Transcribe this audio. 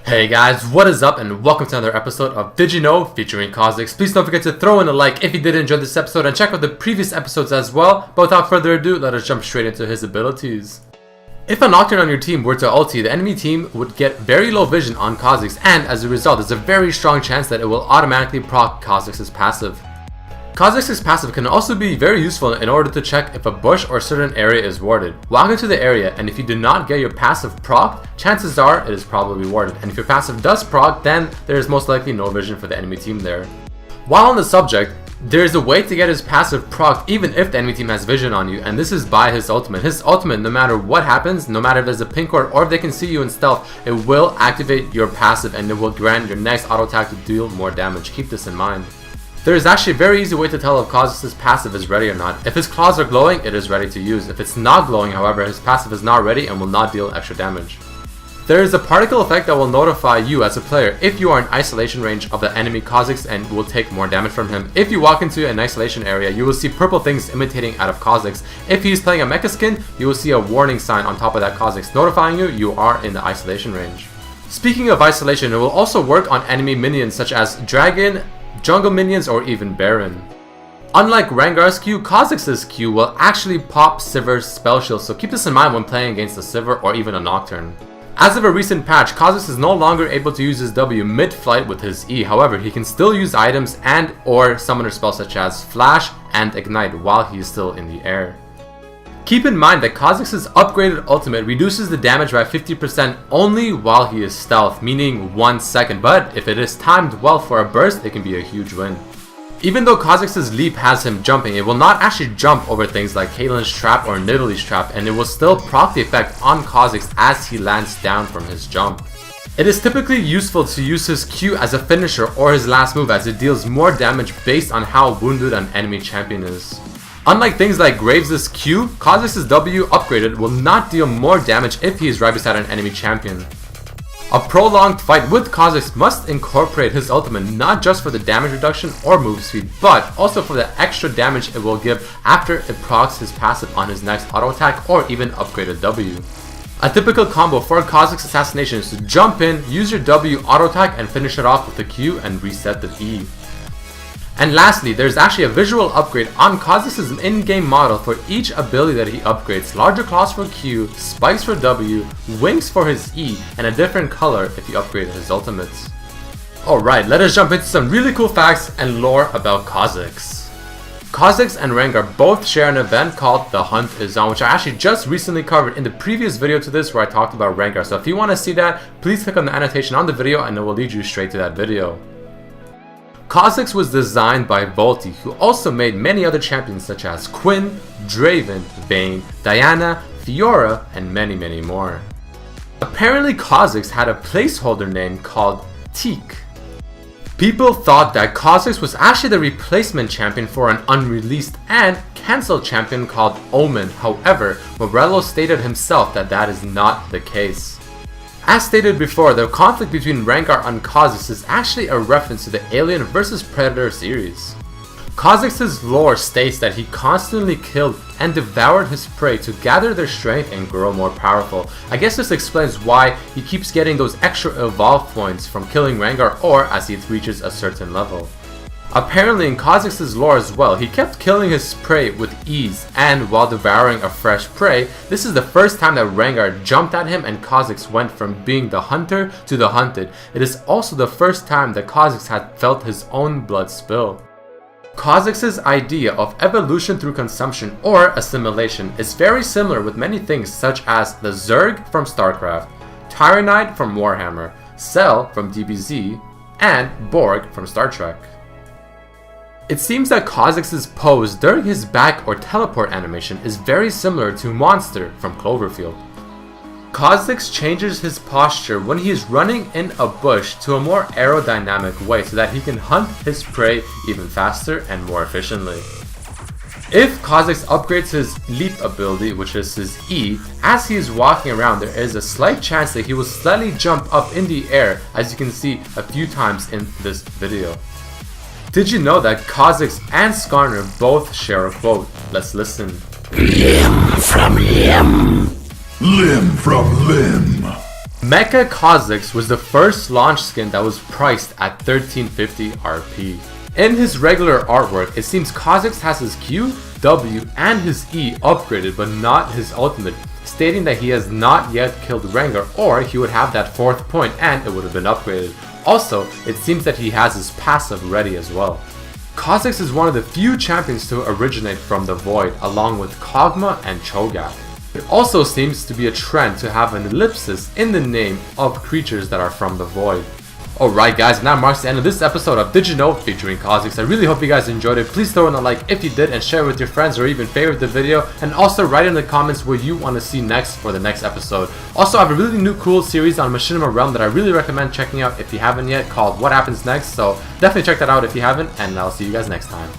Hey guys, what is up and welcome to another episode of Did You Know featuring Kha'Zix. Please don't forget to throw in a like if you did enjoy this episode and check out the previous episodes as well. But without further ado, let us jump straight into his abilities. If a Nocturne on your team were to ulti, the enemy team would get very low vision on Kha'Zix, and as a result, there's a very strong chance that it will automatically proc Kha'Zix's passive. Kha'Zix's passive can also be very useful in order to check if a bush or certain area is warded. Walk into the area, and if you do not get your passive proc, chances are it is probably warded, and if your passive does proc, then there is most likely no vision for the enemy team there. While on the subject, there is a way to get his passive proc even if the enemy team has vision on you, and this is by his ultimate. His ultimate, no matter what happens, no matter if there's a pink ward or if they can see you in stealth, it will activate your passive and it will grant your next auto attack to deal more damage. Keep this in mind. There is actually a very easy way to tell if Kha'Zix's passive is ready or not. If his claws are glowing, it is ready to use. If it's not glowing, however, his passive is not ready and will not deal extra damage. There is a particle effect that will notify you as a player if you are in isolation range of the enemy Kha'Zix and will take more damage from him. If you walk into an isolation area, you will see purple things imitating out of Kha'Zix. If he is playing a mecha skin, you will see a warning sign on top of that Kha'Zix notifying you are in the isolation range. Speaking of isolation, it will also work on enemy minions such as Dragon, Jungle minions, or even Baron. Unlike Rengar's Q, Kha'Zix's Q will actually pop Sivir's spell shield, so keep this in mind when playing against a Sivir or even a Nocturne. As of a recent patch, Kha'Zix is no longer able to use his W mid-flight with his E, however he can still use items and or summoner spells such as Flash and Ignite while he is still in the air. Keep in mind that Kha'Zix's upgraded ultimate reduces the damage by 50% only while he is stealth, meaning 1 second, but if it is timed well for a burst, it can be a huge win. Even though Kha'Zix's leap has him jumping, it will not actually jump over things like Caitlyn's trap or Nidalee's trap, and it will still proc the effect on Kha'Zix as he lands down from his jump. It is typically useful to use his Q as a finisher or his last move as it deals more damage based on how wounded an enemy champion is. Unlike things like Graves' Q, Kha'Zix's W upgraded will not deal more damage if he is right beside an enemy champion. A prolonged fight with Kha'Zix must incorporate his ultimate not just for the damage reduction or move speed, but also for the extra damage it will give after it procs his passive on his next auto attack or even upgraded W. A typical combo for Kha'Zix assassination is to jump in, use your W auto attack and finish it off with the Q and reset the E. And lastly, there's actually a visual upgrade on Kha'Zix's in-game model for each ability that he upgrades. Larger claws for Q, spikes for W, wings for his E, and a different color if you upgrade his ultimates. Alright, let us jump into some really cool facts and lore about Kha'Zix. Kha'Zix and Rengar both share an event called The Hunt Is On, which I actually just recently covered in the previous video to this where I talked about Rengar. So if you want to see that, please click on the annotation on the video and it will lead you straight to that video. Kha'Zix was designed by Volti, who also made many other champions such as Quinn, Draven, Vayne, Diana, Fiora, and many more. Apparently Kha'Zix had a placeholder name called Teak. People thought that Kha'Zix was actually the replacement champion for an unreleased and cancelled champion called Omen. However, Morello stated himself that that is not the case. As stated before, the conflict between Rengar and Kha'Zix is actually a reference to the Alien vs Predator series. Kha'Zix's lore states that he constantly killed and devoured his prey to gather their strength and grow more powerful. I guess this explains why he keeps getting those extra evolve points from killing Rengar or as he reaches a certain level. Apparently in Kha'Zix's lore as well, he kept killing his prey with ease, and while devouring a fresh prey, this is the first time that Rengar jumped at him and Kha'Zix went from being the hunter to the hunted. It is also the first time that Kha'Zix had felt his own blood spill. Kha'Zix's idea of evolution through consumption or assimilation is very similar with many things such as the Zerg from StarCraft, Tyrannide from Warhammer, Cell from DBZ, and Borg from Star Trek. It seems that Kha'Zix's pose during his back or teleport animation is very similar to Monster from Cloverfield. Kha'Zix changes his posture when he is running in a bush to a more aerodynamic way so that he can hunt his prey even faster and more efficiently. If Kha'Zix upgrades his leap ability, which is his E, as he is walking around there is a slight chance that he will slightly jump up in the air, as you can see a few times in this video. Did you know that Kha'Zix and Skarner both share a quote? Let's listen. Limb from limb. Limb from limb. Mecha Kha'Zix was the first launch skin that was priced at 1350 RP. In his regular artwork, it seems Kha'Zix has his Q, W, and his E upgraded but not his ultimate, stating that he has not yet killed Rengar, or he would have that 4th point and it would have been upgraded. Also, it seems that he has his passive ready as well. Kha'Zix is one of the few champions to originate from the Void, along with Kog'Maw and Cho'Gath. It also seems to be a trend to have an ellipsis in the name of creatures that are from the Void. Alright guys, and that marks the end of this episode of Did You Know featuring Kha'Zix. I really hope you guys enjoyed it. Please throw in a like if you did, and share it with your friends, or even favorite the video, and also write in the comments what you want to see next for the next episode. Also, I have a really new cool series on Machinima Realm that I really recommend checking out if you haven't yet, called What Happens Next, so definitely check that out if you haven't, and I'll see you guys next time.